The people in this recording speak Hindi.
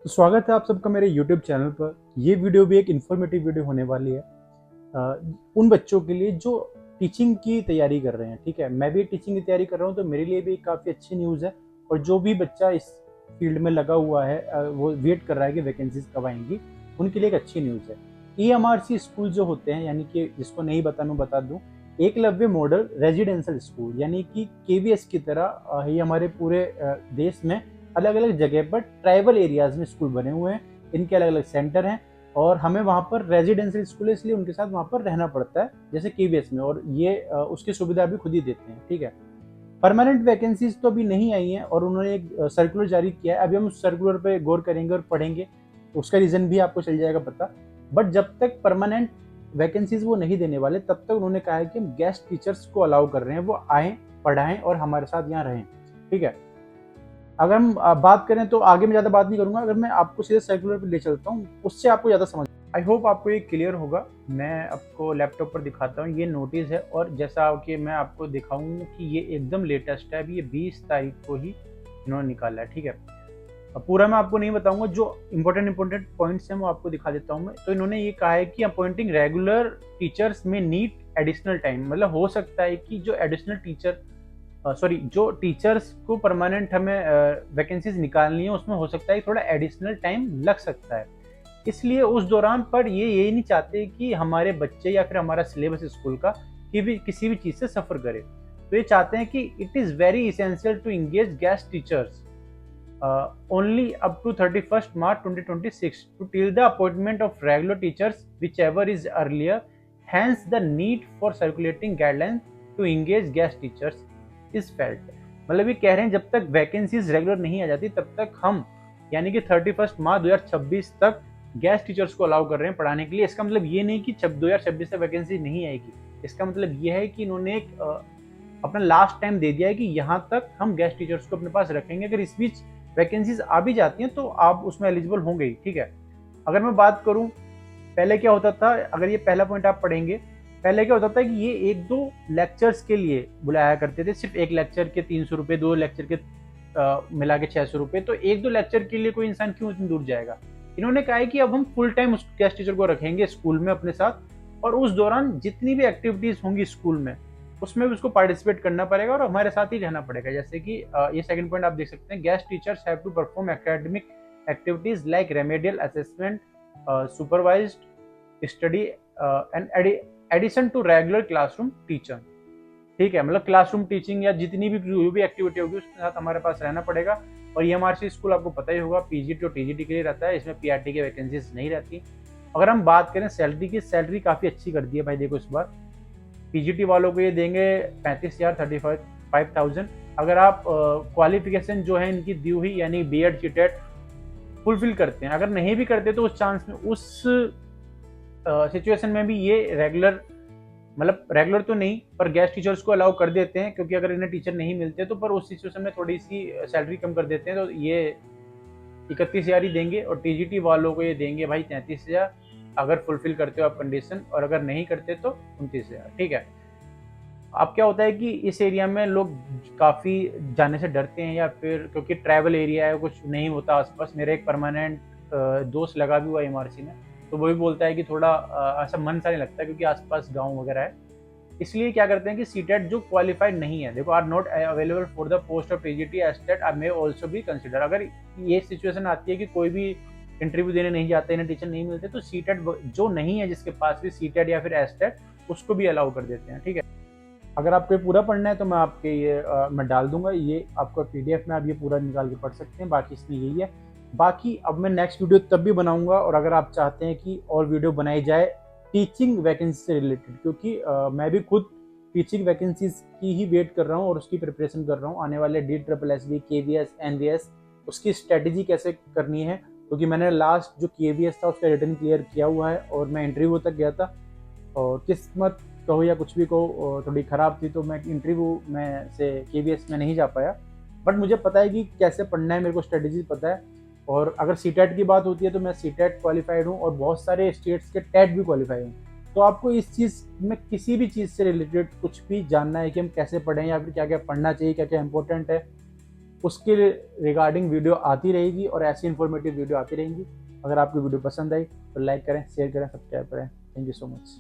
तो स्वागत है आप सबका मेरे YouTube चैनल पर। ये वीडियो भी एक इन्फॉर्मेटिव वीडियो होने वाली है उन बच्चों के लिए जो टीचिंग की तैयारी कर रहे हैं। ठीक है, मैं भी टीचिंग की तैयारी कर रहा हूँ, तो मेरे लिए भी काफ़ी अच्छी न्यूज़ है। और जो भी बच्चा इस फील्ड में लगा हुआ है, वो वेट कर रहा है कि वैकेंसीज कब आएंगी, उनके लिए एक अच्छी न्यूज़ है। EMRC स्कूल जो होते हैं, यानी कि जिसको नहीं बता मैं बता दूँ, एकलव्य मॉडल रेजिडेंशियल स्कूल, यानी कि KVS की तरह ये हमारे पूरे देश में अलग अलग जगह पर ट्राइबल एरियाज में स्कूल बने हुए हैं। इनके अलग अलग सेंटर हैं और हमें वहाँ पर रेजिडेंशियल स्कूल है, इसलिए उनके साथ वहाँ पर रहना पड़ता है जैसे KVS में, और ये उसकी सुविधा भी खुद ही देते हैं। ठीक है, परमानेंट वैकेंसीज तो अभी नहीं आई हैं और उन्होंने एक सर्कुलर जारी किया है। अभी हम उस सर्कुलर पे गौर करेंगे और पढ़ेंगे, उसका रीजन भी आपको चल जाएगा पता। बट जब तक परमानेंट वैकेंसीज वो नहीं देने वाले, तब तक उन्होंने कहा है कि हम गेस्ट टीचर्स को अलाउ कर रहे हैं, वो आएँ, पढ़ाएं और हमारे साथ यहाँ रहें। ठीक है, अगर हम बात करें तो आगे मैं ज़्यादा बात नहीं करूँगा। अगर मैं आपको सीधे सर्कुलर पे ले चलता हूँ, उससे आपको ज़्यादा समझ, आई होप आपको ये क्लियर होगा। मैं आपको लैपटॉप पर दिखाता हूँ, ये नोटिस है और जैसा कि मैं आपको दिखाऊँ कि ये एकदम लेटेस्ट है, अभी ये 20 तारीख को ही इन्होंने निकाला है। ठीक है, अब पूरा मैं आपको नहीं बताऊंगा, जो इंपॉर्टेंट पॉइंट्स हैं वो आपको दिखा देता हूँ मैं। तो इन्होंने ये कहा है कि अपॉइंटिंग रेगुलर टीचर्स में नीड एडिशनल टाइम, मतलब हो सकता है कि जो एडिशनल टीचर जो टीचर्स को परमानेंट हमें वैकेंसीज निकालनी है, उसमें हो सकता है थोड़ा एडिशनल टाइम लग सकता है। इसलिए उस दौरान पर ये नहीं चाहते कि हमारे बच्चे या फिर हमारा सिलेबस स्कूल का किसी भी चीज़ से सफ़र करे। तो ये चाहते हैं कि it is very essential to engage guest teachers only up to 31st March 2026 to till the appointment of regular teachers, whichever is earlier. Hence, the need for circulating guidelines to engage guest teachers is felt. मतलब ये कह रहे हैं जब तक वैकेंसीज रेगुलर नहीं आ जाती, तब तक हम यानी कि 31 मार्च 2026 तक गेस्ट टीचर्स को अलाउ कर रहे हैं पढ़ाने के लिए। इसका मतलब ये नहीं कि 2026 से वैकेंसी नहीं आएगी। इसका मतलब ये है कि इन्होंने एक अपना लास्ट टाइम दे दिया है कि यहाँ तक हम गेस्ट टीचर्स को अपने पास रखेंगे। अगर इस बीच वैकेंसीज आ भी जाती हैं तो आप उसमें एलिजिबल होंगे ही। ठीक है, अगर मैं बात करूं, पहले क्या होता था, अगर ये पहला पॉइंट आप पढ़ेंगे, पहले क्या होता था कि ये 1-2 लेक्चर्स के लिए बुलाया करते थे, सिर्फ एक लेक्चर के 300 रुपये, 2 लेक्चर के मिला के 600 रुपये। तो 1-2 लेक्चर के लिए कोई इंसान क्यों इतनी दूर जाएगा। इन्होंने कहा है कि अब हम फुल टाइम उस गेस्ट टीचर को रखेंगे स्कूल में अपने साथ, और उस दौरान जितनी भी एक्टिविटीज होंगी स्कूल में, उसमें भी उसको पार्टिसिपेट करना पड़ेगा और हमारे साथ ही रहना पड़ेगा। जैसे कि ये सेकंड पॉइंट आप देख सकते हैं, guest teachers have to perform academic activities like remedial assessment, supervised study and addition to regular classroom teacher. ठीक है, मतलब क्लासरूम टीचिंग या जितनी भी जो भी एक्टिविटी होगी उसके साथ हमारे पास रहना पड़ेगा। और EMRC स्कूल आपको पता ही होगा, PGT और TGT के लिए रहता है, इसमें PRT की वैकेंसीज नहीं रहती। अगर हम बात करें सैलरी की, सैलरी काफ़ी अच्छी कर दी है भाई। देखो इस बार PGT वालों को ये देंगे 35,000, 35,000। अगर आप क्वालिफिकेशन जो है इनकी दी हुई, यानी BEd CTET फुलफिल करते हैं, अगर नहीं भी करते तो उस चांस में, उस सिचुएशन में भी ये रेगुलर, मतलब रेगुलर तो नहीं पर गेस्ट टीचर्स को अलाउ कर देते हैं, क्योंकि अगर इन्हें टीचर नहीं मिलते तो पर उस सिचुएशन में थोड़ी सी सैलरी कम कर देते हैं। तो ये 31,000 ही देंगे, और TGT वालों को ये देंगे भाई 33,000 अगर फुलफिल करते हो आप कंडीशन, और अगर नहीं करते तो 29,000। ठीक है, अब क्या होता है कि इस एरिया में लोग काफ़ी जाने से डरते हैं, या फिर क्योंकि ट्रैवल एरिया है, कुछ नहीं होता आसपास। मेरा एक परमानेंट दोस्त लगा भी हुआ MRC में, तो वो भी बोलता है कि थोड़ा ऐसा मन सा नहीं लगता, क्योंकि आसपास गांव वगैरह है। इसलिए क्या करते हैं कि CTET जो क्वालिफाइड नहीं है, देखो, are not available for the post of TGT estate are may also भी कंसिडर। अगर ये सिचुएशन आती है कि कोई भी इंटरव्यू देने नहीं जाते, इन्हें टीचर नहीं मिलते, तो CTET जो नहीं है, जिसके पास भी CTET या फिर एस्टेट, उसको भी अलाउ कर देते हैं। ठीक है, अगर आपको ये पूरा पढ़ना है तो मैं आपके ये मैं डाल दूंगा, ये आपको PDF में आप ये पूरा निकाल के पढ़ सकते हैं। बाकी इसमें यही है। बाकी अब मैं नेक्स्ट वीडियो तब भी बनाऊंगा, और अगर आप चाहते हैं कि और वीडियो बनाई जाए टीचिंग वैकेंसी से रिलेटेड, क्योंकि मैं भी खुद टीचिंग वैकेंसीज की ही वेट कर रहा हूँ और उसकी प्रिपरेशन कर रहा हूँ। आने वाले DSSB, KVS, NVS, उसकी स्ट्रेटेजी कैसे करनी है, क्योंकि मैंने लास्ट जो KVS था उसका रिटर्न क्लियर किया हुआ है और मैं इंटरव्यू तक गया था, और किस्मत कहो या कुछ भी कहो थोड़ी ख़राब थी, तो मैं इंटरव्यू में से KVS में नहीं जा पाया। बट मुझे पता है कि कैसे पढ़ना है, मेरे को स्ट्रेटेजी पता है। और अगर CTET की बात होती है तो मैं CTET क्वालिफाइड हूँ, और बहुत सारे स्टेट्स के TET भी क्वालिफाइड हूँ। तो आपको इस चीज़ में किसी भी चीज़ से रिलेटेड कुछ भी जानना है कि हम कैसे पढ़ें, या फिर क्या क्या पढ़ना चाहिए, क्या क्या इंपॉर्टेंट है, उसके रिगार्डिंग वीडियो आती रहेगी और ऐसी इन्फॉर्मेटिव वीडियो आती रहेंगी। अगर आपको वीडियो पसंद आई तो लाइक करें, शेयर करें, सब्सक्राइब करें। Thank you so much.